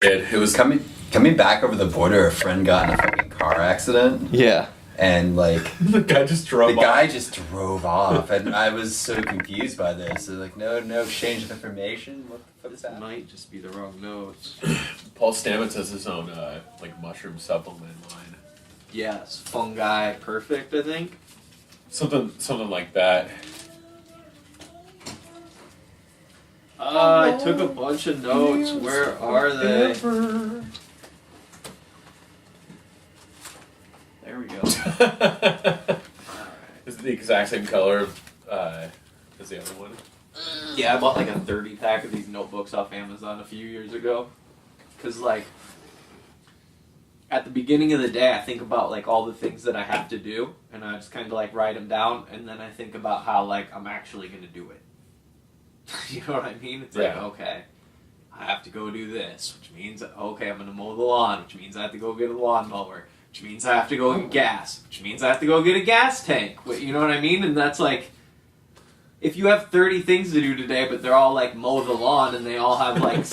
It was coming back over the border. A friend got in a fucking car accident. Yeah. And like the guy just drove off, and I was so confused by this. So, like, no exchange of information. What the fuck is that? Might just be the wrong notes. Paul Stamets has his own like mushroom supplement line. Yes, fungi perfect, I think. Something like that. I took a bunch of notes. Where are they? There we go. Is it the exact same color as the other one? Yeah, I bought like a 30-pack of these notebooks off Amazon a few years ago. Because, like, at the beginning of the day, I think about, like, all the things that I have to do. And I just kind of, like, write them down. And then I think about how, like, I'm actually going to do it. You know what I mean? It's like, okay, I have to go do this. Which means, okay, I'm going to mow the lawn. Which means I have to go get a lawnmower. Which means I have to go get gas. Which means I have to go get a gas tank. You know what I mean? And that's like, if you have 30 things to do today, but they're all like mow the lawn and they all have like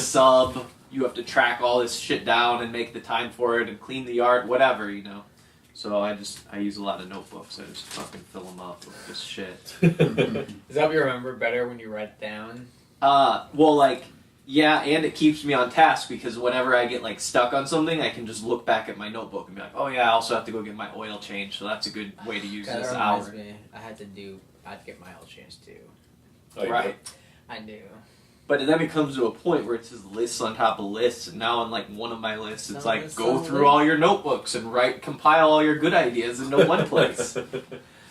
you have to track all this shit down and make the time for it and clean the yard, whatever, you know. So I use a lot of notebooks. I just fucking fill them up with this shit. Does that help you remember better when you write it down? Well, like, yeah, and it keeps me on task because whenever I get, like, stuck on something, I can just look back at my notebook and be like, oh, yeah, I also have to go get my oil changed, so that's a good way to use this hour. Me, I had to get my oil changed, too. Oh, right. I do. But then it comes to a point where it's just lists on top of lists, and now on, like, one of my lists, it's like, go through all your notebooks and compile all your good ideas into one place.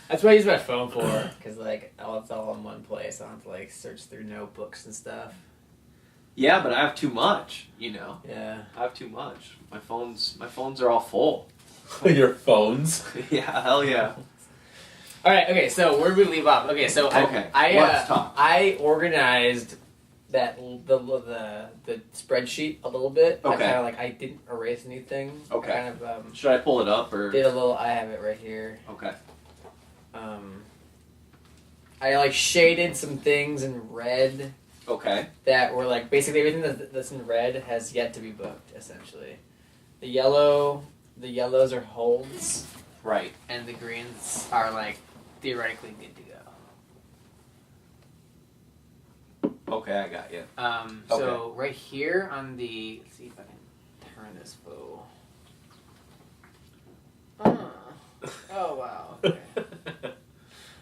That's what I use my phone for, because, like, it's all in one place. I don't have to, like, search through notebooks and stuff. Yeah, but I have too much, you know. Yeah. I have too much. My phones are all full. Your phones? Yeah, hell yeah. All right. Okay. So where did we leave off? Okay. So I organized the spreadsheet a little bit. Okay. I kind of I didn't erase anything. Okay. I kind of should I pull it up or did a little? I have it right here. Okay. I shaded some things in red. Okay. That were basically everything that's in red has yet to be booked. Essentially, the yellows are holds. Right. And the greens are theoretically good to go. Okay, I got you. So right here on the, let's see if I can turn this photo. Oh wow. Okay.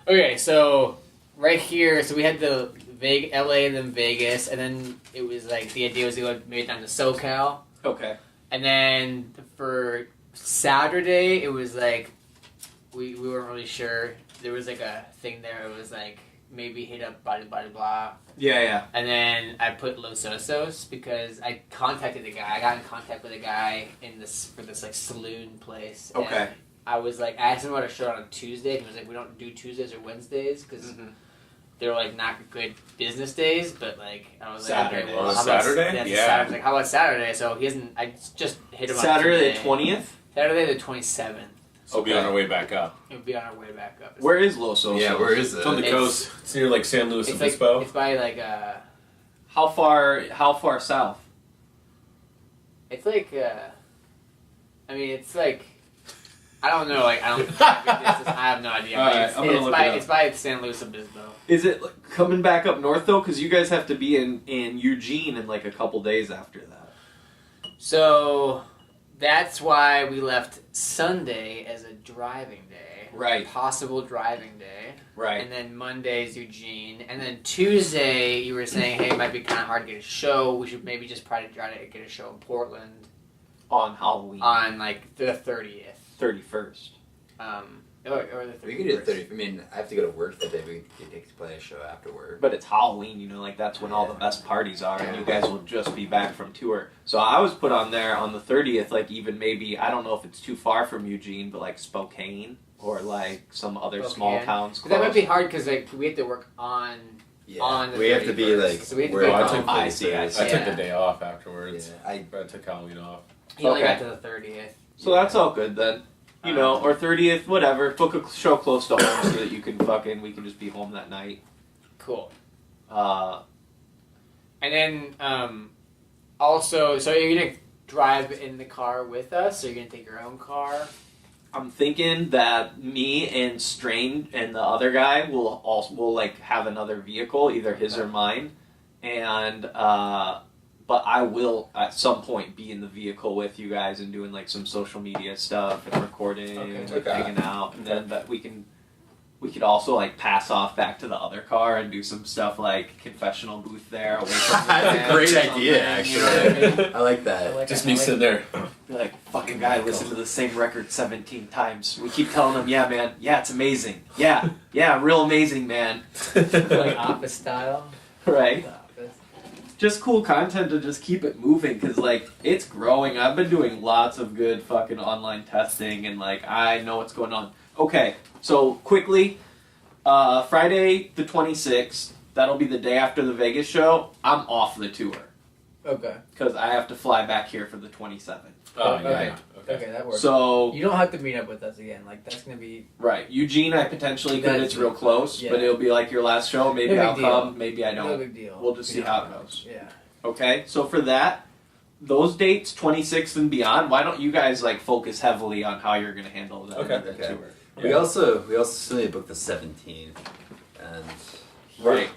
Okay, so right here, so we had the LA and then Vegas, and then it was the idea was to go maybe down to SoCal. Okay. And then for Saturday, it was we weren't really sure. There was a thing there. It was maybe hit up blah blah blah. Yeah. And then I put Los Osos because I contacted the guy. I got in contact with a guy for this saloon place. Okay. I was I asked him about a show on Tuesday. And he was we don't do Tuesdays or Wednesdays because they're not good business days. But I was Saturday. Okay, well, Saturday? Yeah. Saturday. I was how about Saturday? So he hasn't. I just hit him Saturday on the 20th. Saturday the 27th. So we'll be on our way back up. It would be on our way back up. Where is Los Osos? Yeah, where is it? It's on the coast. It's near San Luis Obispo. It's by How far south? It's I mean it's I don't know. I don't. I have no idea. It's by San Luis Obispo. Is it coming back up north though? Because you guys have to be in Eugene in a couple days after that. So that's why we left Sunday as a driving day. Right. Possible driving day. Right. And then Monday's Eugene. And then Tuesday you were saying, hey, it might be kind of hard to get a show. We should maybe just try to get a show in Portland. On Halloween. On the 30th. 31st. Or the 31st. We could do the 30th. I mean, I have to go to work that day. We could play a show after work. But it's Halloween, that's when all the best parties are, and you guys will just be back from tour. So I was put on there on the 30th, even maybe, I don't know if it's too far from Eugene, but Spokane or some other small towns close. That might be hard because we have to work on the we have to be so we have to I took the day off afterwards. Yeah, I took Halloween off. He only got to the 30th. So that's all good then. Or 30th, whatever. Book a show close to home so that we can just be home that night. Cool. And then, also, so you're gonna drive in the car with us, or you're gonna take your own car? I'm thinking that me and Strain and the other guy will like have another vehicle, either his or mine, and but I will at some point be in the vehicle with you guys and doing like some social media stuff and recording and like, hanging out, and then that we could also like pass off back to the other car and do some stuff like confessional booth there. Away from the That's a band great or something, idea, actually. You know what I mean? I like that. Just me sitting there. Be like, fucking guy, listen to the same record 17 times. We keep telling him, yeah, man, yeah, it's amazing. Yeah, real amazing, man. Like Office style? Right? The Office. Just cool content to just keep it moving, because, like, it's growing. I've been doing lots of good fucking online testing, and, like, I know what's going on. Okay, so, quickly, Friday the 26th, that'll be the day after the Vegas show, I'm off the tour. Okay. Because I have to fly back here for the 27th. Oh, Okay. yeah. Okay, that works. So, You don't have to meet up with us again. Like, that's gonna be... right, Eugene, I potentially could. That's It's real close, yeah. but it'll be like your last show. Maybe No big I'll deal. come, maybe I No don't. big deal. We'll just see You how it know. goes. Yeah. Okay, so for that, those dates, 26th and beyond, why don't you guys like focus heavily on how you're going to handle that, Okay. that Okay. tour? We also still need to book the 17th, and Right.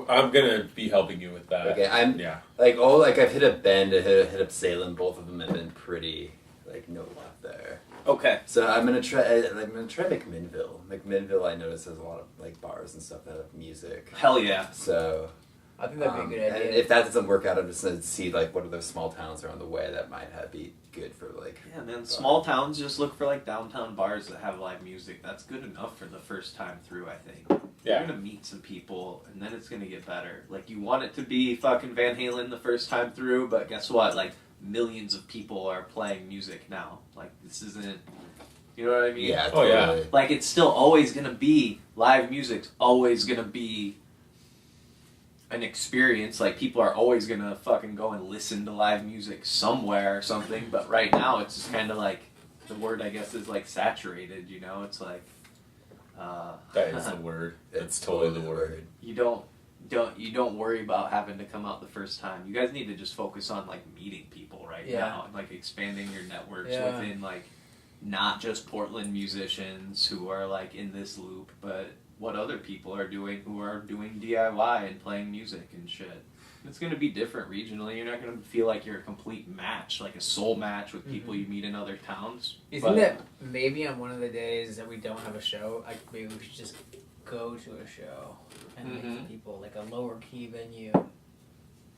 I'm gonna be helping you with that. okay, I'm Yeah. like I've hit up Bend, I hit up Salem. Both of them have been pretty like no luck there. Okay. So I'm gonna try McMinnville. McMinnville, I noticed has a lot of like bars and stuff that have music. Hell yeah. So I think that'd be a good and idea. if that doesn't work out, I'm just gonna see like what are those small towns around the way that might be good for like. Yeah, man, small towns just look for like downtown bars that have live music. That's good enough for the first time through, I think. Yeah. You're going to meet some people, and then it's going to get better. Like, you want it to be fucking Van Halen the first time through, but guess what? Like, millions of people are playing music now. Like, this isn't... You know what I mean? Yeah. Oh, yeah. Totally. Like, it's still always going to be... Live music's always going to be an experience. Like, people are always going to fucking go and listen to live music somewhere or something, but right now it's just kind of like... The word, I guess, is, like, saturated, you know? It's like... That is the word. That's totally the word. You don't worry about having to come out the first time. You guys need to just focus on like meeting people right Yeah. now and like expanding your networks Yeah. within like not just Portland musicians who are like in this loop, but what other people are doing who are doing DIY and playing music and shit. It's going to be different regionally. You're not going to feel like you're a complete match, like a soul match with people you meet in other towns. You But- think that maybe on one of the days that we don't have a show, like maybe we should just go to a show and meet some people, like a lower key venue,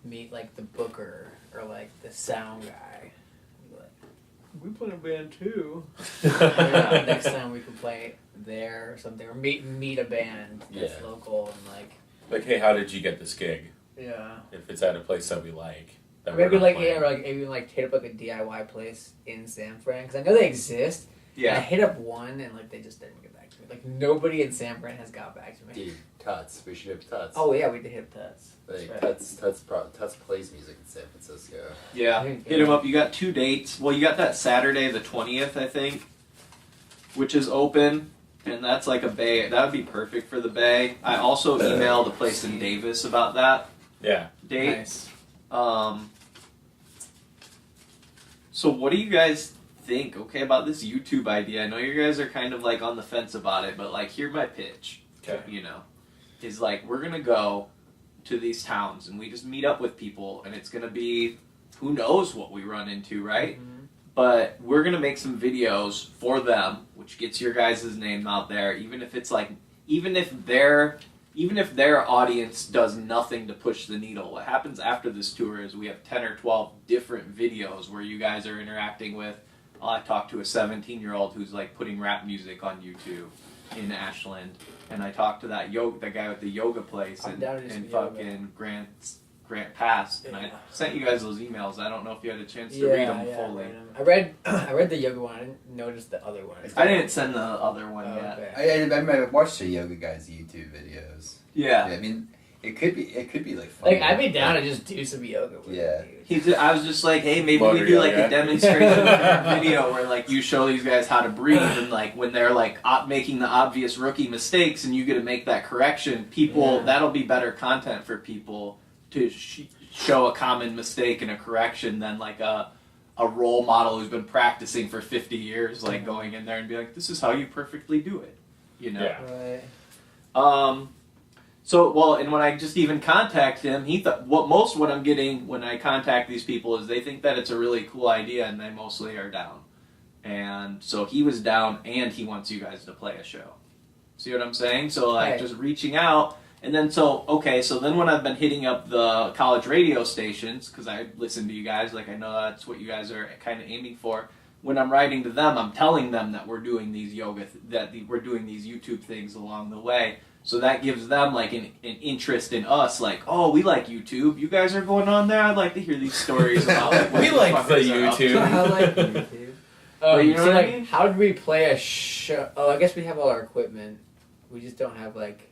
meet like the booker or like the sound guy. Be like, we play in a band too. Next time we can play there or something, or meet a band that's Yeah. local and like Like, hey, how did you get this gig? yeah. If it's at a place that we like. That Maybe we're not like playing. or like maybe like hit up like a DIY place in San Fran because I know they exist. And I Yeah. hit up one and like they just didn't get back to me. Like nobody in San Fran has got back to me. Dude, Tuts. We should have Tuts. Oh yeah, we did hit Tuts. Like That's right. Tuts plays music in San Francisco. Yeah, hit him up. You got 2 dates. Well, you got that Saturday the 20th, I think, which is open, and that's like a bay. That would be perfect for the bay. I also emailed a place in Davis about that Yeah. date. Nice. So what do you guys think, okay, about this YouTube idea? I know you guys are kind of like on the fence about it, but like, here's my pitch. Okay. You know, is like, we're gonna go to these towns and we just meet up with people, and it's gonna be, who knows what we run into, right? Mhm. But we're gonna make some videos for them, which gets your guys' name out there, even if it's like, even if their audience does nothing to push the needle. What happens after this tour is we have 10 or 12 different videos where you guys are interacting with. I talked to a 17-year-old who's like putting rap music on YouTube in Ashland, and I talked to that guy with the yoga place I'm in down to do some fucking Grant Pass, and I Yeah. sent you guys those emails. I don't know if you had a chance to read them fully. I read I read the yoga one. I didn't notice the other one. I didn't send the other one Oh, yet. okay. I watched the yoga guy's YouTube videos. Yeah. I mean, it could be like fun. Like I'd be down to just do some yoga with Yeah. you. I was just like, hey, maybe we Motor do like yoga. a demonstration video where like you show these guys how to breathe, and like when they're like making the obvious rookie mistakes and you get to make that correction, people, Yeah. that'll be better content for people to show a common mistake and a correction than like a a role model who's been practicing for 50 years, like going in there and be like, this is how you perfectly do it, you know? Yeah. Right. And when I just even contact him, he thought what I'm getting when I contact these people is they think that it's a really cool idea, and they mostly are down. And so he was down, and he wants you guys to play a show. See what I'm saying? So like Right. just reaching out, and then so then when I've been hitting up the college radio stations because I listen to you guys, like I know that's what you guys are kind of aiming for. When I'm writing to them, I'm telling them that we're doing these we're doing these YouTube things along the way. So that gives them like an interest in us, like, oh, we like YouTube. You guys are going on there. I'd like to hear these stories about like, what We the like the fuckers are up to." YouTube. I like YouTube. But you know so what I like, mean? how did we play a show? Oh, I guess we have all our equipment. We just don't have like.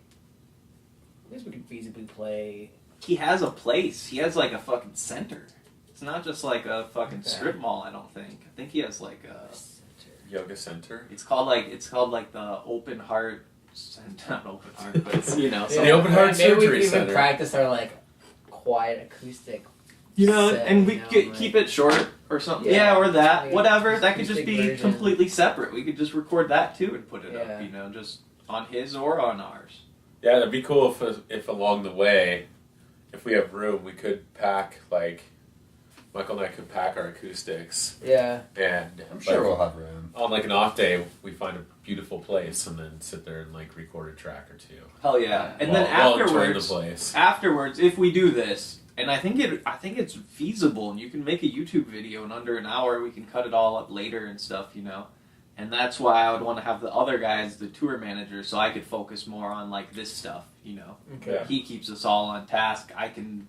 I guess we could feasibly play. He has a place. He has like a fucking center. It's not just like a fucking Okay. strip mall. I don't think. I think he has like a. Yoga center. It's called like the Open Heart. Not Open Heart, but it's, you know. The Open Heart Maybe we Surgery could even Center. practice our like quiet acoustic. You know, set, and we you know, could like- keep it short or something. Yeah. Yeah, or that. Like a Whatever. That could just acoustic be version. completely separate. We could just record that too and put it Yeah. up, you know, just on his or on ours. Yeah, that'd be cool if along the way, if we have room, we could pack like Michael and I could pack our acoustics, Yeah. and I'm sure we'll have room. on like an off day, we find a beautiful place and then sit there and like record a track or two. Hell yeah. And while, then while enjoying the afterwards, place. if we do this, and I think it's feasible, and you can make a YouTube video in under an hour. We can cut it all up later and stuff, you know. And that's why I would want to have the other guys, the tour manager, so I could focus more on like this stuff, you know. Okay. Yeah. He keeps us all on task. I can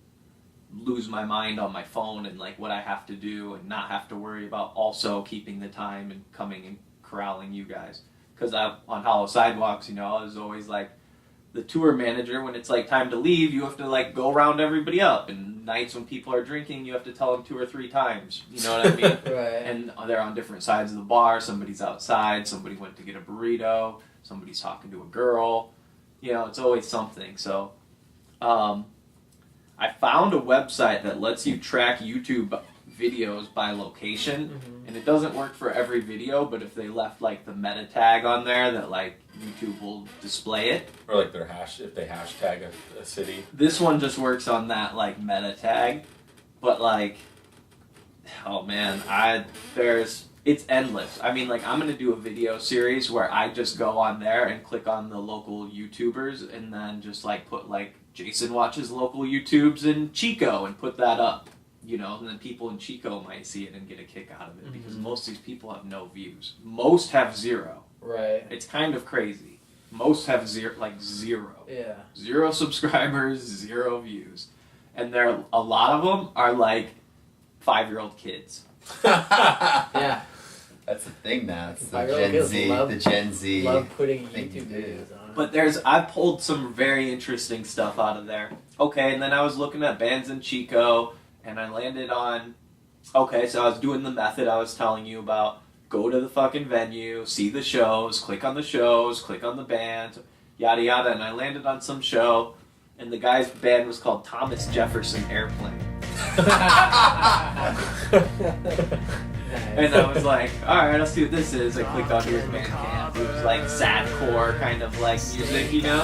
lose my mind on my phone and like what I have to do, and not have to worry about also keeping the time and coming and corralling you guys. Because on Hollow Sidewalks, you know, I was always like the tour manager. When it's like time to leave, you have to like go round everybody up. And nights when people are drinking, you have to tell them 2 or 3 times. You know what I mean? Right. And they're on different sides of the bar. Somebody's outside. Somebody went to get a burrito. Somebody's talking to a girl. You know, it's always something. So, I found a website that lets you track YouTube videos by location, Mhm. and it doesn't work for every video, but if they left like the meta tag on there that like YouTube will display it. Or like their if they hashtag a city. This one just works on that like meta tag, but like, oh man, it's endless. I mean, like I'm gonna do a video series where I just go on there and click on the local YouTubers, and then just like put like Jason watches local YouTubes in Chico and put that up. You know, and then people in Chico might see it and get a kick out of it, because most of these people have no views. Most have 0. Right. It's kind of crazy. Most have 0, like 0. Yeah. 0 subscribers, 0 views. And a lot of them are like 5-year-old kids. Yeah. That's the thing now. It's the 5-year-old Gen kids Z. love- The Gen Z. Love putting thing to YouTube do. videos on. But I pulled some very interesting stuff out of there. Okay, and then I was looking at bands in Chico, and I landed on, okay, so I was doing the method I was telling you about. Go to the fucking venue, see the shows, click on the bands, yada yada, and I landed on some show, and the guy's band was called Thomas Jefferson Airplane. And I was like, alright, I'll see what this is. I clicked on his Bandcamp. It was like sadcore kind of like music, you know?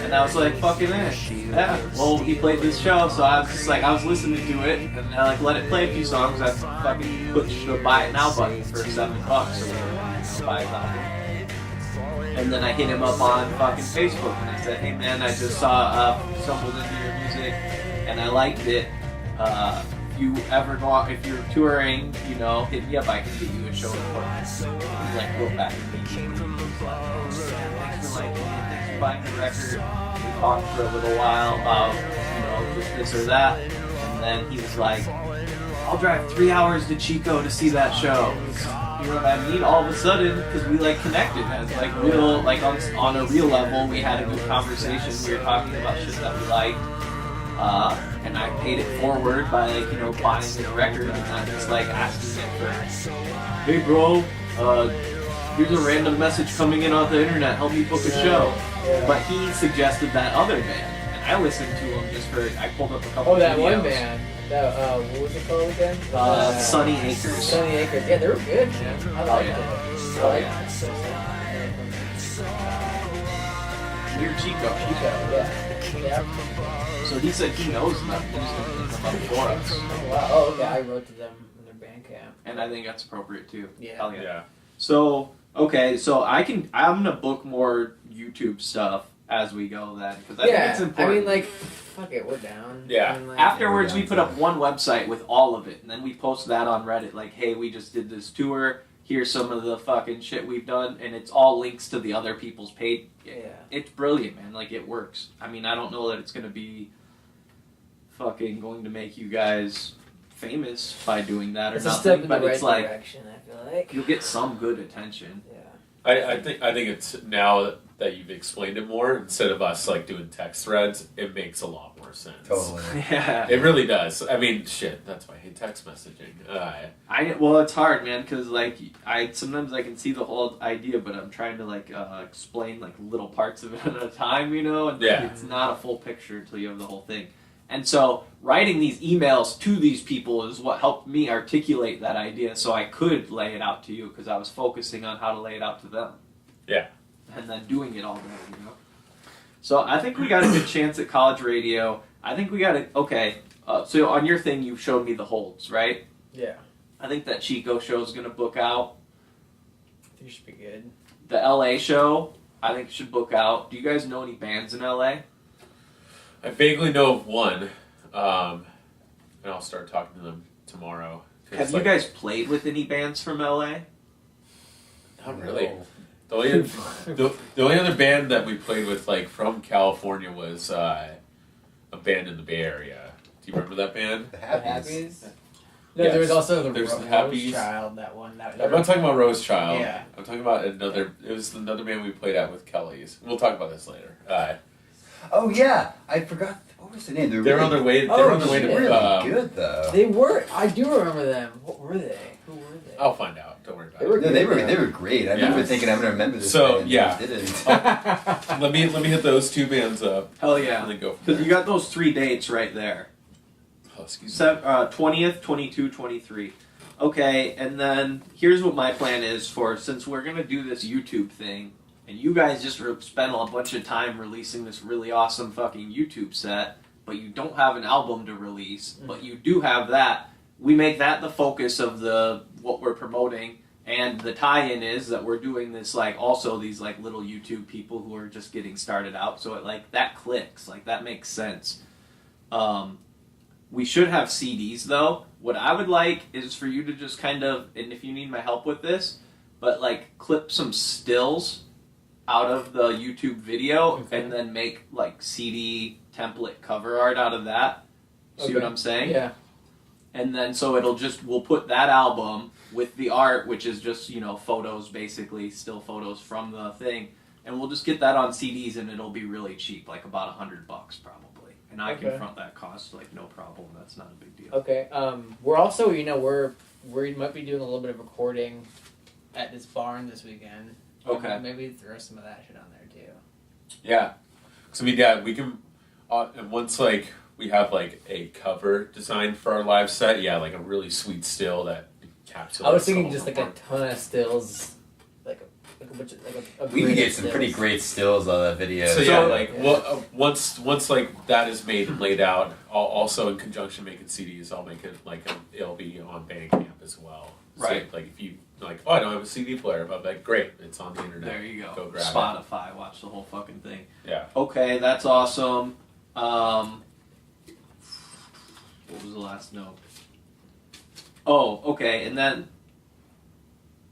And I was like, fucking it. Yeah. Well, he played this show, so I was just like, I was listening to it, and I like let it play a few songs. I fucking pushed the buy it now button for $7 or whatever. Buy it now. And then I hit him up on fucking Facebook, and I said, hey man, I just stumbled into your music, and I liked it. If you ever go out, if you're touring, you know, hit me up, I can get you a show recorded. He like wrote back immediately. He was like, oh, yeah, thanks for liking it, thanks for buying the record. We talked for a little while about, you know, this or that. And then he was like, I'll drive 3 hours to Chico to see that show. You know what I mean? All of a sudden, because we like connected as like real, like on a real level, we had a good conversation. We were talking about shit that we liked. And I paid it forward by like, you know, buying the record and not just like asking it for, hey bro, here's a random message coming in off the internet, help me book a show. Yeah. But he suggested that other band, and I listened to them just for. I pulled up a couple. Oh, that videos. one band. That, what was it called again? Sunny Acres. Sunny Acres. Yeah, they were good, man. I liked it. Oh, yeah. Near Chico. Yeah. So he said he knows them. He was going to come for us. Oh, wow. Oh, okay. I wrote to them in their Bandcamp. And I think that's appropriate too. Yeah. Hell yeah. Yeah. So, okay, so I'm going to book more YouTube stuff as we go then. Because I think it's important. I mean, like, fuck it, we're down. Yeah. I mean, like, Afterwards, we put up one website with all of it, and then we post that on Reddit. Like, hey, we just did this tour. Here's some of the fucking shit we've done, and it's all links to the other people's page. Yeah. It's brilliant, man. Like, it works. I mean, I don't know that it's going to be fucking going to make you guys famous by doing that or It's a nothing, step in but the right it's like direction, I feel like. you'll get some good attention. Yeah. I think it's now that you've explained it more, instead of us like doing text threads, it makes a lot more sense. Totally. Yeah. It really does. I mean, shit. That's why I hate text messaging. Well, it's hard, man, because like sometimes I can see the whole idea, but I'm trying to like explain like little parts of it at a time, you know, and Yeah. it's not a full picture until you have the whole thing. And so writing these emails to these people is what helped me articulate that idea, so I could lay it out to you because I was focusing on how to lay it out to them. Yeah. And then doing it all day, you know. So I think we got a good chance at college radio. I think we got it. Okay. So on your thing, you showed me the holds, right? Yeah. I think that Chico show is going to book out. I think it should be good. The LA show, I think should book out. Do you guys know any bands in LA? I vaguely know of one, and I'll start talking to them tomorrow. Have you guys played with any bands from LA? Not really. The only other band that we played with, like from California, was a band in the Bay Area. Do you remember that band? The The Happies. Happies? No, Yes. there was also the There's the Rose Happies. Child, that one. That I'm not talking about Rose Child. Yeah. I'm talking about another. It was another band we played at with Kelly's. We'll talk about this later. Oh yeah, I forgot. What was the name? They're on their way. They're Oh, on their way to. shit. Really good though. They were. I do remember them. What were they? Who were they? I'll find out. Don't worry about They it. were No, they were great. I remember thinking I'm gonna remember this. So, band, yeah. but I didn't. Let me hit those two bands up Hell and yeah. then go from Because there. you got those 3 dates right there. Oh, excuse me. 20th, 22, 23. Okay, and then here's what my plan is for, since we're going to do this YouTube thing, and you guys just spent a bunch of time releasing this really awesome fucking YouTube set, but you don't have an album to release, but you do have that. We make that the focus of what we're promoting, and the tie-in is that we're doing this, like, also these, like, little YouTube people who are just getting started out, so it, like, that clicks, like, that makes sense. We should have CDs, though. What I would like is for you to just kind of, and if you need my help with this, but, like, clip some stills out of the YouTube video, Okay. and then make, like, CD template cover art out of that. See what Okay. I'm saying? Yeah. And then so we'll put that album with the art, which is just, you know, photos basically, still photos from the thing, and we'll just get that on CDs and it'll be really cheap, like about $100 probably. And I can Okay. front that cost, like no problem, that's not a big deal. Okay. We're also, you know, we might be doing a little bit of recording at this barn this weekend. Okay. Maybe throw some of that shit on there too. Yeah. So we can, and once like we have like a cover designed for our live set, yeah, like a really sweet still that encapsulates. I was thinking the just whole like a ton of stills, like a bunch of a We grid could of get some stills. pretty great stills on that video. So So, yeah, like, once like that is made and laid out, I'll also in conjunction making CDs, I'll make it like it'll be on Bandcamp as well. Right. So, like if you like, oh, I don't have a CD player, but like great, it's on the internet. There you go. Go grab it. Spotify, watch the whole fucking thing. Yeah. Okay, that's awesome. What was the last note? Oh, okay, and then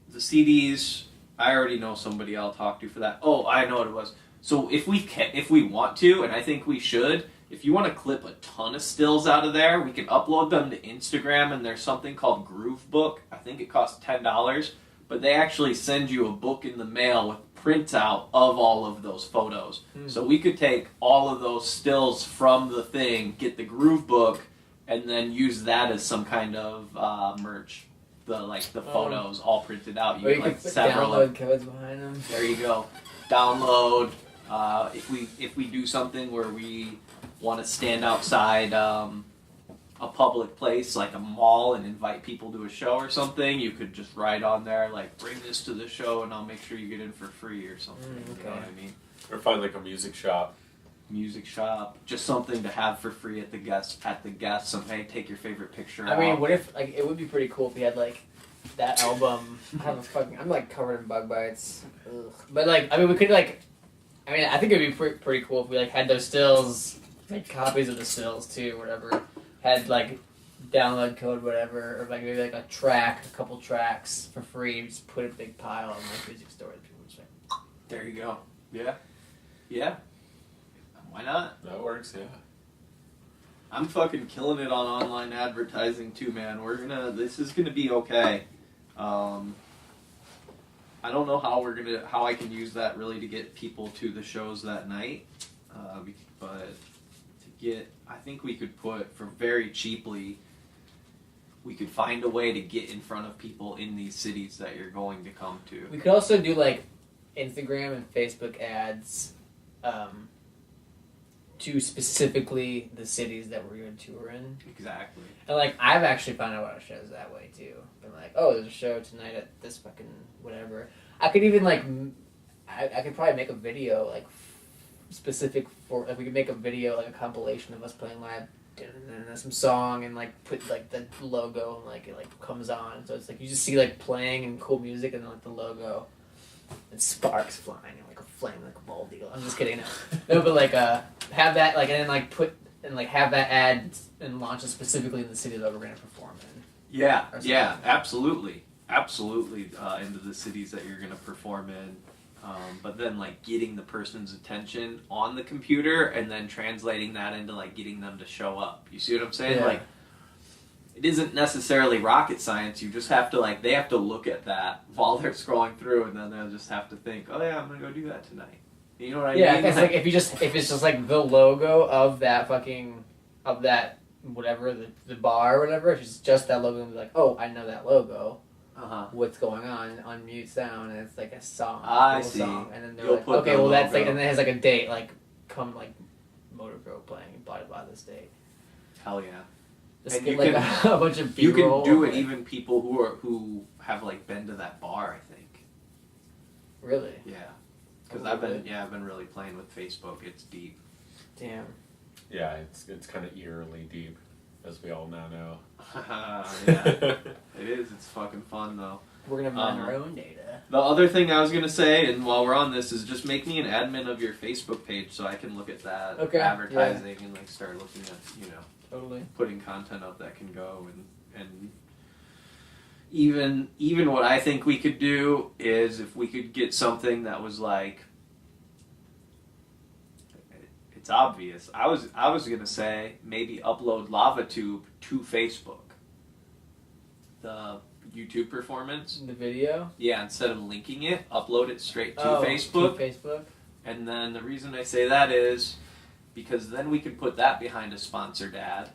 the CDs. I already know somebody I'll talk to for that. Oh, I know what it was. So if we want to, and I think we should, if you want to clip a ton of stills out of there, we can upload them to Instagram, and there's something called Groove Book. I think it costs $10, but they actually send you a book in the mail with printout of all of those photos. So we could take all of those stills from the thing, get the Groove Book, and then use that as some kind of merch. The photos all printed out. You Or you get can like put several. download codes behind them. There you go. Download. If we do something where we want to stand outside a public place like a mall and invite people to a show or something, you could just write on there like, bring this to the show and I'll make sure you get in for free or something. Okay. You know what I mean? Or find like a music shop. Music shop, just something to have for free at the guest. Some hey, take your favorite picture. I mean, out. what if like it would be pretty cool if we had like that album? I'm like covered in bug bites. Ugh. But like, I mean, we could like. I mean, I think it'd be pretty cool if we like had those stills, like copies of the stills too, whatever. Had like download code, whatever, or like maybe like a couple tracks for free. Just put a big pile on like music store. People would just like, There you go. Yeah, yeah. Why not? That works, yeah. I'm fucking killing it on online advertising too, man. This is gonna be okay. I don't know how I can use that really to get people to the shows that night, but I think we could put, for very cheaply, we could find a way to get in front of people in these cities that you're going to come to. we could also do like Instagram and Facebook ads. To specifically the cities that we're going to tour in. Exactly. And like, I've actually found out about shows that way too. Been like, oh, there's a show tonight at this fucking whatever. I could even like, I could probably make a video like specific for, like we could make a video, like a compilation of us playing live, some song, and like put like the logo and like it like comes on. So it's like you just see like playing and cool music and then like the logo and sparks flying and like a flame, like a ball deal. I'm just kidding. No, but like have that like and then like put and like have that ad and launch it specifically in the city that we're gonna perform in. Yeah, Or something. yeah, absolutely, into the cities that you're gonna perform in. But then like getting the person's attention on the computer and then translating that into like getting them to show up. You see what I'm saying? Yeah. Like it isn't necessarily rocket science. You just have to like they have to look at that while they're scrolling through, and then they'll just have to think, oh yeah, I'm gonna go do that tonight. You know what I mean? Yeah, because like if it's just like the logo of that whatever the bar or whatever, if it's just that logo and be like, oh, I know that logo. What's going on? Unmute sound, and it's like a song. I cool see. Song. And then they're You'll like, put okay, the well that's logo. like, and then it has like a date, like come like motorcoat playing, blah blah this date. Hell yeah. Just And get you like can- a bunch of You B-roll. can do it like- even people who have like been to that bar. I think. Really? Yeah. Because Oh, I've really? been really playing with Facebook. It's deep. Damn. Yeah, it's kind of eerily deep, as we all now know. Yeah, it is. It's fucking fun though. We're gonna mine our own data. The other thing I was gonna say, and while we're on this, is just make me an admin of your Facebook page so I can look at that Okay, advertising and like start looking at Totally. putting content up that can go and even what I think we could do is if we could get something that was like it's obvious. I was gonna say maybe upload LavaTube to Facebook. The YouTube performance. The video. Yeah, instead of linking it, upload it straight to Facebook. Facebook. To Facebook. And then the reason I say that is because then we can put that behind a sponsored ad,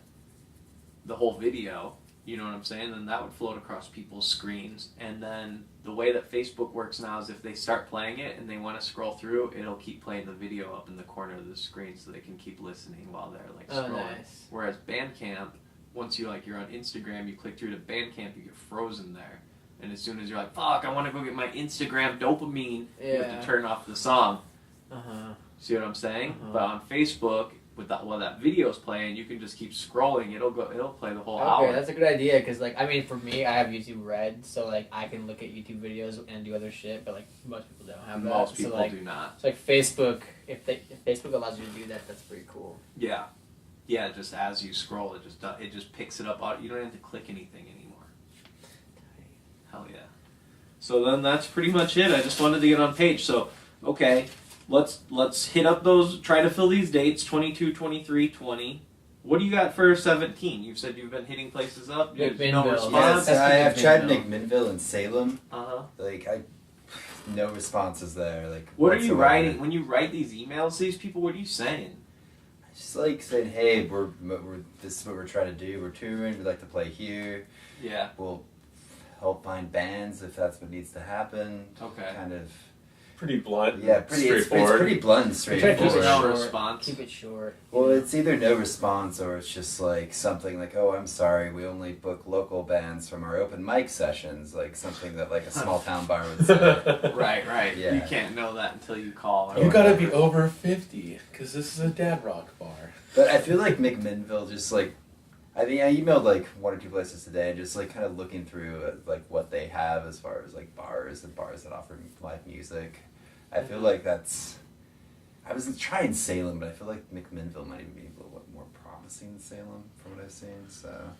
the whole video, you know what I'm saying? Then that would float across people's screens. And then the way that Facebook works now is if they start playing it and they want to scroll through, it'll keep playing the video up in the corner of the screen so they can keep listening while they're like Oh, scrolling. nice. Whereas Bandcamp, once you're on Instagram, you click through to Bandcamp, you get frozen there. And as soon as you're like, fuck, I want to go get my Instagram dopamine, you have Yeah. to turn off the song. Uh-huh. See what I'm saying? Uh-huh. But on Facebook, while that video's playing, you can just keep scrolling. It'll play the whole Okay, hour. that's a good idea because, like, I mean, for me, I have YouTube Red, so like I can look at YouTube videos and do other shit, but like most people don't have that. Most people so, like, do not. it's like Facebook. If Facebook allows you to do that, that's pretty cool. Yeah, just as you scroll, it just picks it up. You don't have to click anything anymore. Hell yeah. So then that's pretty much it. I just wanted to get on page. So okay, let's hit up those. Try to fill these dates: 22, 23, 20. What do you got for 17? You've said you've been hitting places up. There's no McMinnville. response. Yes, That's I have tried McMinnville. McMinnville and Salem. Uh-huh. Like no responses there. Like What are you whatsoever. writing when you write these emails to these people? What are you saying? Just like saying, hey, we're this is what we're trying to do. We're touring. We'd like to play here. Yeah. We'll help find bands if that's what needs to happen. Okay. Kind of pretty blunt. Yeah, it's straightforward. pretty blunt and We try to keep it straightforward. No short. response. Keep it short. Well, it's either no response or it's just like something like, "Oh, I'm sorry, we only book local bands from our open mic sessions," like something that like a small town bar would say. Right. Yeah. You can't know that until you call. You gotta be over 50 because this is a dad rock bar. But I feel like McMinnville just like, I mean, I emailed like one or two places today, and just like kind of looking through like what they have as far as like bars and bars that offer live music. I feel like that's. I was trying Salem, but I feel like McMinnville might even be a little bit more promising than Salem from what I've seen. So.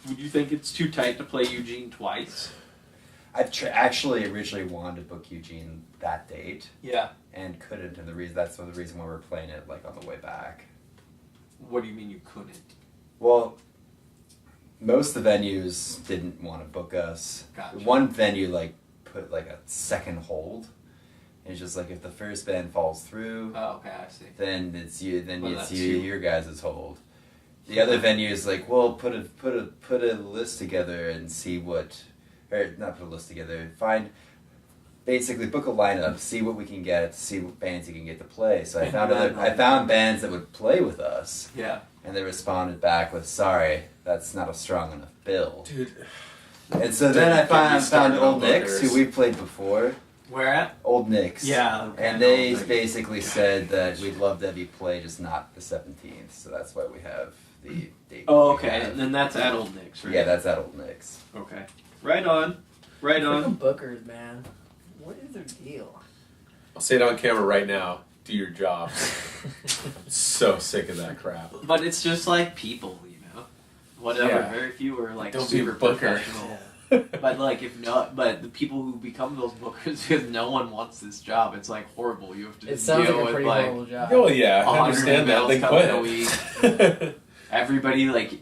Would you think it's too tight to play Eugene twice? I've actually originally wanted to book Eugene that date Yeah. and couldn't, and that's the reason why we're playing it like on the way back. What do you mean you couldn't? Well, most of the venues didn't want to book us. Gotcha. One venue like put like a second hold. It's just like if the first band falls through, Oh, okay, I see. then it's you. Then Well, it's that's you. you. Your guys' hold. The other venue is like, well, put a list together and see what, or not put a list together. Basically book a lineup, see what we can get, see what bands you can get to play. So I found bands that would play with us, Yeah. and they responded back with, "Sorry, that's not a strong enough bill." Dude. And so then I found started on Old Nick's, bookers. who we've played before. Where at? Old Nick's. Yeah. Okay, And they no, like- basically said that we'd love to have you play, just not the 17th. So that's why we have the date. Oh, we okay. have. And then that's at Old Nick's, right? Yeah, that's at Old Nick's. Okay. Right on. Right on. Freaking bookers, man. What is their deal? I'll say it on camera right now. Do your jobs. I'm so sick of that crap. But it's just like people, you know. Whatever. Yeah. Very few are like Don't be a super booker. professional. But like but the people who become those bookers, because no one wants this job, it's like horrible. You have to It just sounds deal like a with pretty like horrible job. Oh yeah, I 100 understand that. emails Then coming a quit. everybody like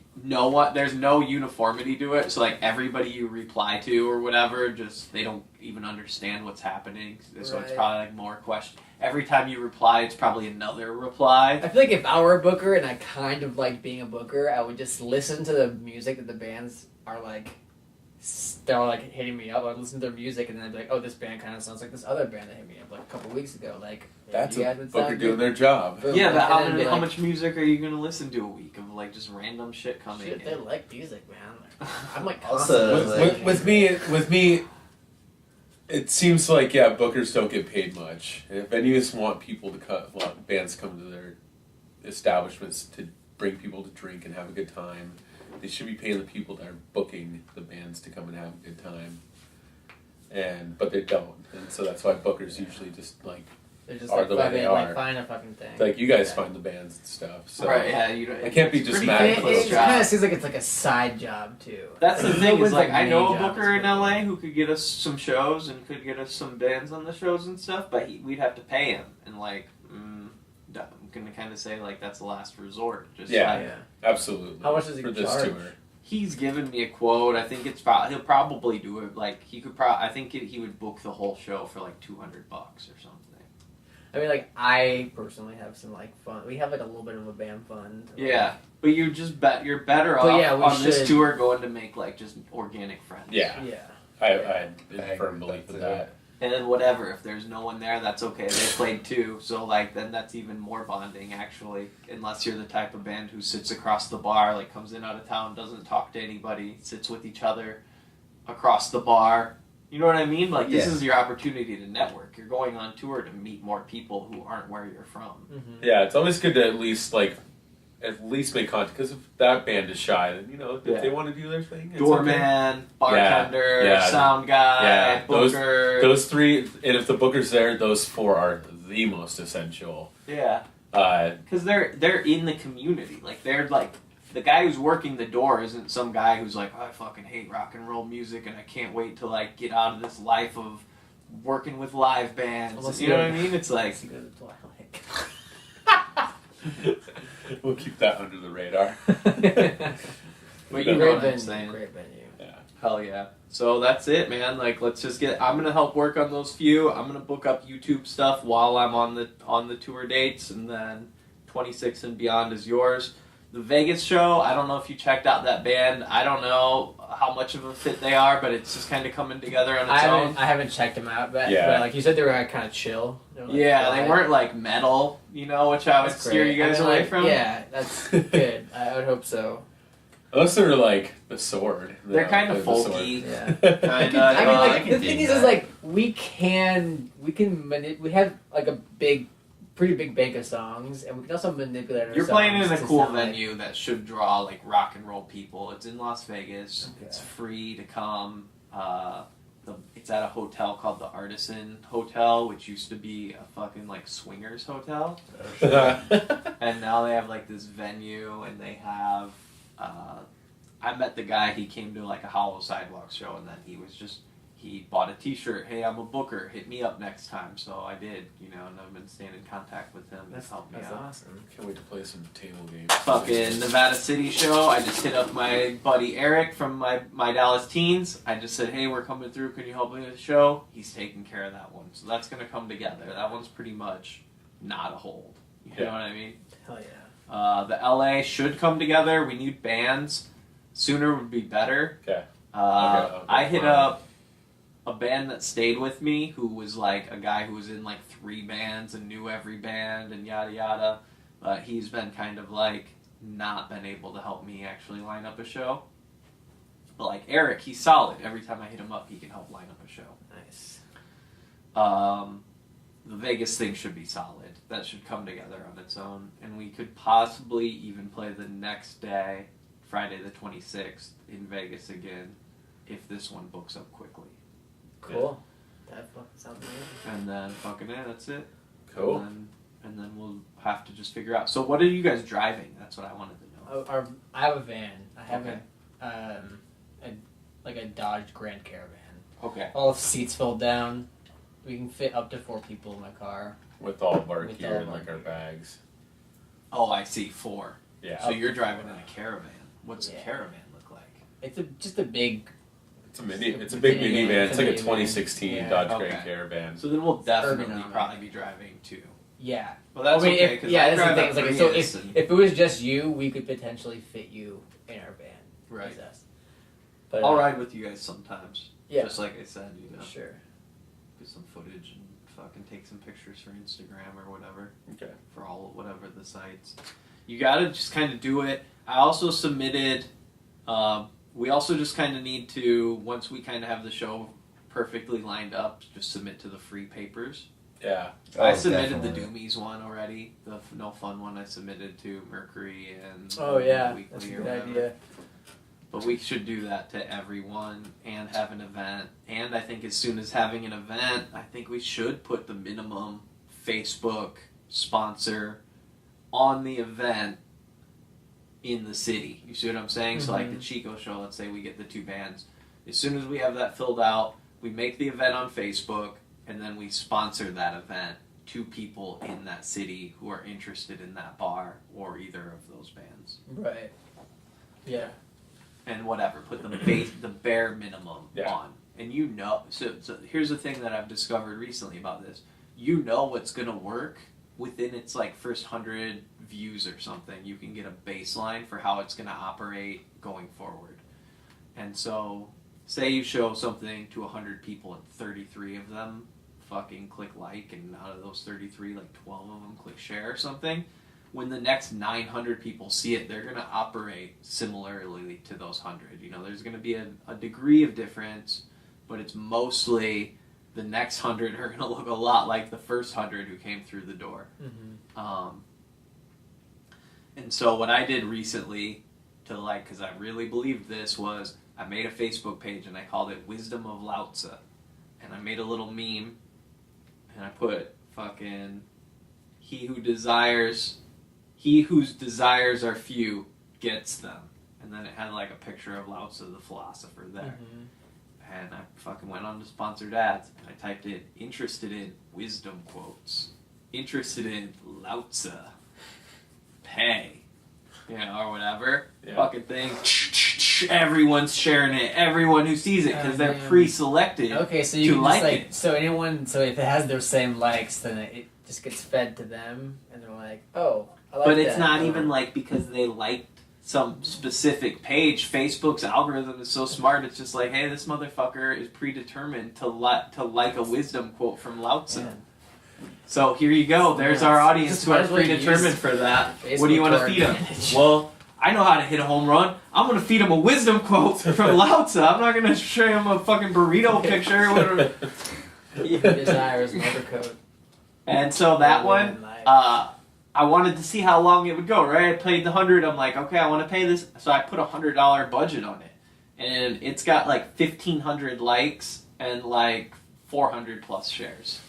there's no uniformity to it, so like everybody you reply to or whatever, just they don't even understand what's happening, so it's Right. probably like more question every time you reply. It's probably another reply. I feel like if I were a booker and I kind of like being a booker, I would just listen to the music that the bands are like. They're like hitting me up. I'd listen to their music and then I'd be like, "Oh, this band kind of sounds like this other band that hit me up like a couple weeks ago." Like That's you a guys would booker sound doing good. their job. Boom. Yeah, but And then be how like, much music are you gonna listen to a week of like just random shit coming Shit, they in? like music, man. I'm like Also, constantly With me, it seems like bookers don't get paid much. If venues want people to want bands come to their establishments to bring people to drink and have a good time, they should be paying the people that are booking the bands to come and have a good time. But they don't, and so that's why bookers usually just like they're just are like the way fucking they like are. find a fucking thing. like you guys Yeah. find the bands and stuff. So Right? Yeah, you don't. I can't be it's just pretty mad It, at thankless those it job. kind of seems like it's like a side job too. That's the Like, thing is one's, like I know a main job, booker in it's LA who could get us some shows and could get us some bands on the shows and stuff, but we'd have to pay him, and like I'm gonna kind of say like that's the last resort. Just Yeah. like, Yeah. absolutely. How much does he for this charge? tour? he's given me a quote. I think it's probably he'll probably do it. Like he could I think he would book the whole show for like $200 or something. I mean, like I personally have some like fun. We have like a little bit of a band fund. Yeah, but you just you're better But off yeah, we on this should- tour going to make like just organic friends. Yeah, Yeah. I I have agree firm with belief that, in too. that. And then whatever, if there's no one there, that's okay. They played too, so like then that's even more bonding actually. Unless you're the type of band who sits across the bar, like comes in out of town, doesn't talk to anybody, sits with each other across the bar. You know what I mean? Like this Yeah. is your opportunity to network. You're going on tour to meet more people who aren't where you're from. Mm-hmm. Yeah, it's always good to at least make contact, because if that band is shy, then if Yeah. they want to do their thing, it's Doorman, bartender, Yeah. sound guy, Yeah. booker. Those three, and if the booker's there, those four are the most essential. Yeah. Uh, Because they're in the community. Like they're like the guy who's working the door isn't some guy who's like, I fucking hate rock and roll music and I can't wait to like get out of this life of working with live bands. Unless You know you- what I mean? It's like Let's go to Twilight. we'll keep that under the radar. but you know Great what I'm venue. saying. Great venue. Hell yeah. So that's it, man. Like let's just I'm gonna help work on those few. I'm gonna book up YouTube stuff while I'm on the tour dates, and then 26 and beyond is yours. The Vegas show, I don't know if you checked out that band. I don't know. how much of a fit they are, but it's just kind of coming together on its own. I haven't checked them out, but like you said, they were like, kind of chill. They were, like, they weren't like metal, which I would steer you guys away from. Yeah, that's good. I would hope so. Unless they're like the sword. They're kind of folky. Yeah. Kind of. I mean, like the thing is like we have like a pretty big bank of songs, and we can also manipulate our You're songs playing in a to cool sound like- venue that should draw like rock and roll people. It's in Las Vegas. Okay. It's free to come. It's at a hotel called the Artisan Hotel, which used to be a fucking like swingers hotel, and now they have like this venue, and they have. I met the guy. He came to like a Hollow Sidewalk show, and then he bought a T-shirt. Hey, I'm a booker. Hit me up next time. So I did, and I've been staying in contact with him. He's helped me out. Awesome. Can't wait to play some table games. Fucking Nevada City show. I just hit up my buddy Eric from my Dallas Teens. I just said, hey, we're coming through. Can you help me with the show? He's taking care of that one. So that's gonna come together. That one's pretty much not a hold. You know what I mean? Hell yeah. The LA should come together. We need bands. Sooner would be better. Okay. I hit up a band that stayed with me who was like a guy who was in like 3 bands and knew every band and yada yada. But he's been kind of like not been able to help me actually line up a show. But like Eric, he's solid. Every time I hit him up, he can help line up a show. Nice. The Vegas thing should be solid. That should come together on its own. And we could possibly even play the next day, Friday the 26th, in Vegas again, if this one books up quickly. Cool. That fucking sounds amazing. And then fucking that's it. Cool. And then we'll have to just figure out. So what are you guys driving? That's what I wanted to know. I have a van. I have Okay. a Dodge Grand Caravan. Okay. All the seats fold down. We can fit up to 4 people in my car. With all of our With gear all and of like our our bags. Oh, I see. 4. Yeah. So you're driving in a caravan. What's a Yeah. caravan look like? It's just a big. It's a big minivan. It's like a Minivan. 2016 Yeah. Dodge Okay. Grand Caravan. So then we'll definitely Ergonomic. probably be driving too. Yeah. Well, that's okay. That's Because I the drive thing. a It's like, Prius so and- if it was just you, we could potentially fit you in our van. Right. As us. But, I'll ride with you guys sometimes. Yeah. Just like I said, Sure. get some footage and fucking take some pictures for Instagram or whatever. Okay. For whatever the sites. You gotta just kind of do it. I also submitted. We also just kind of need to, once we kind of have the show perfectly lined up, just submit to the free papers. Yeah. I submitted definitely. the Doomies one already. The No Fun one I submitted to Mercury and Oh yeah, Weekly that's a or good whatever. idea. But we should do that to everyone and have an event. And I think as soon as having an event, I think we should put the minimum Facebook sponsor on the event in the city. You see what I'm saying? So like the Chico show, let's say we get the 2 bands. As soon as we have that filled out, we make the event on Facebook, and then we sponsor that event to people in that city who are interested in that bar or either of those bands. Right. Yeah. And whatever, put the the bare minimum on. And so here's the thing that I've discovered recently about this. You know what's going to work within its like first 100 views or something. You can get a baseline for how it's going to operate going forward. And so say you show something to 100 people and 33 of them fucking click like, and out of those 33, like 12 of them click share or something. When the next 900 people see it, they're going to operate similarly to those 100. There's going to be a degree of difference, but it's mostly the next 100 are going to look a lot like the first 100 who came through the door. Mm-hmm. And so what I did recently because I really believed this, was I made a Facebook page and I called it Wisdom of Lao Tzu. And I made a little meme and I put fucking he whose desires are few gets them. And then it had like a picture of Lao Tzu, the philosopher, there. Mm-hmm. And I fucking went on to sponsored ads and I typed in interested in wisdom quotes, interested in Lao Tzu, pay, or whatever. Yeah. Fucking thing. Everyone's sharing it. Everyone who sees it because they're pre-selected. Okay, so you to can like just it. so if it has those same likes, then it just gets fed to them, and they're like, oh, I like But it's that. not even like because they liked some specific page, Facebook's algorithm is so smart. It's just like, hey, this motherfucker is predetermined to like a wisdom quote from Lao Tzu. Yeah. So here you go. There's our audience Just who are might as well predetermined use for that. Facebook What do you want to to our feed them? advantage. Well, I know how to hit a home run. I'm going to feed him a wisdom quote from Lao Tzu. I'm not going to show him a fucking burrito picture. Desires motorcoat. And so that one, I wanted to see how long it would go, right? I played the 100. I'm like, okay, I want to pay this. So I put a $100 budget on it. And it's got like 1,500 likes and like 400 plus shares.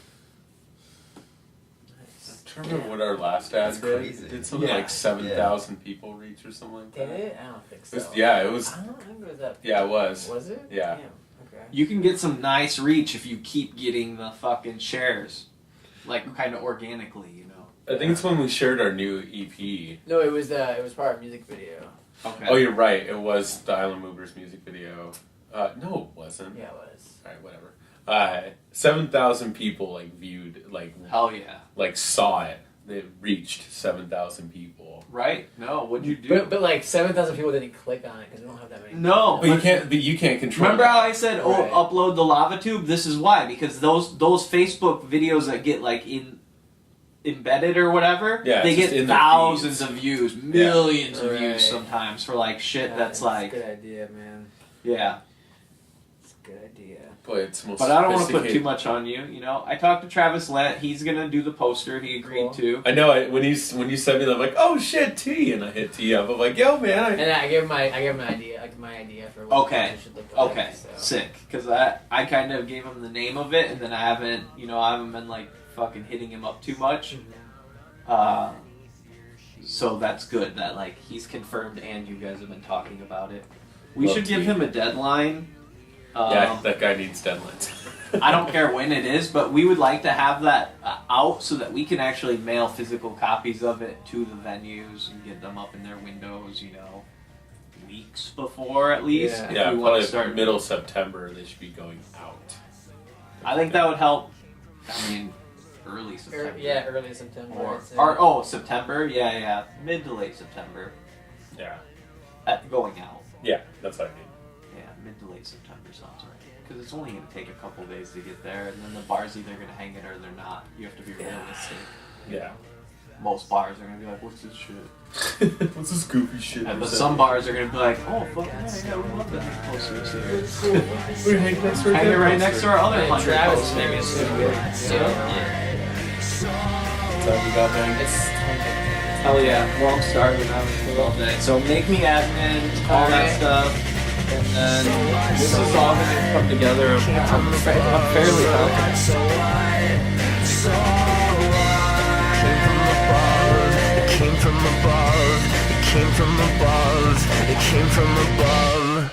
I don't remember what our last ad That's crazy. did. Something Yeah. like 7,000 people reach or something like Did that. it? I don't think so. It was. I don't remember that. Yeah, it was. Was it? Yeah. Damn. Okay. You can get some nice reach if you keep getting the fucking shares. Like, kind of organically, you know. I think it's when we shared our new EP. No, it was part of a music video. Okay. Oh, you're right. It was the Island Movers music video. No, it wasn't. Yeah, it was. All right, whatever. 7,000 people viewed, Hell yeah. saw it. They reached 7,000 people. Right? No, what'd you do? But 7,000 people didn't click on it because we don't have that many. No. But you can't control. Remember that. how I said, Right. upload the lava tube? This is why. Because those Facebook videos that get embedded or whatever, Yeah, they it's just get in their thousands feeds. of views, millions of Right. views sometimes for shit Yeah, that's a good idea, man. yeah. It's a good idea. But it's most But I don't want to put too sophisticated. much on you. You know, I talked to Travis Lent. He's gonna do the poster. He agreed Cool. to. I know. When you sent me that, I'm like, oh shit, T, and I hit T up. I'm like, yo, man. And I gave him my idea, my idea for what Okay. it should look like. Okay, So. sick. Because I kind of gave him the name of it, and then I haven't been fucking hitting him up too much. So that's good that he's confirmed and you guys have been talking about it. We Love should give T. him a deadline. Yeah, that guy needs deadlines. I don't care when it is, but we would like to have that out so that we can actually mail physical copies of it to the venues and get them up in their windows, weeks before at least. Yeah. If Yeah, we want probably to start middle September they should be going out. I think that would help. I mean, early September. Early September. Or I'd say. September. Yeah, mid to late September. Yeah. Going out. Yeah, that's what I mean. Yeah, mid to late September sounds right. Because it's only going to take a couple days to get there, and then the bar's either going to hang it or they're not. You have to be realistic. Yeah. Most bars are going to be like, "What's this shit?" What's this goofy shit? But some bars are going to be like, "Oh, fuck yeah, we love that posters here." We're hanging next to our Hang it dead right next to our other And 100 Travis posters. maybe it's gonna be good. So, What's up, we got, man? it's Hell yeah. Well, I'm starving. I haven't food all day. So make me admin, all that Alright. stuff. And then this is all going to come together. I'm fairly confident. It came from above, it came from above, it came from above.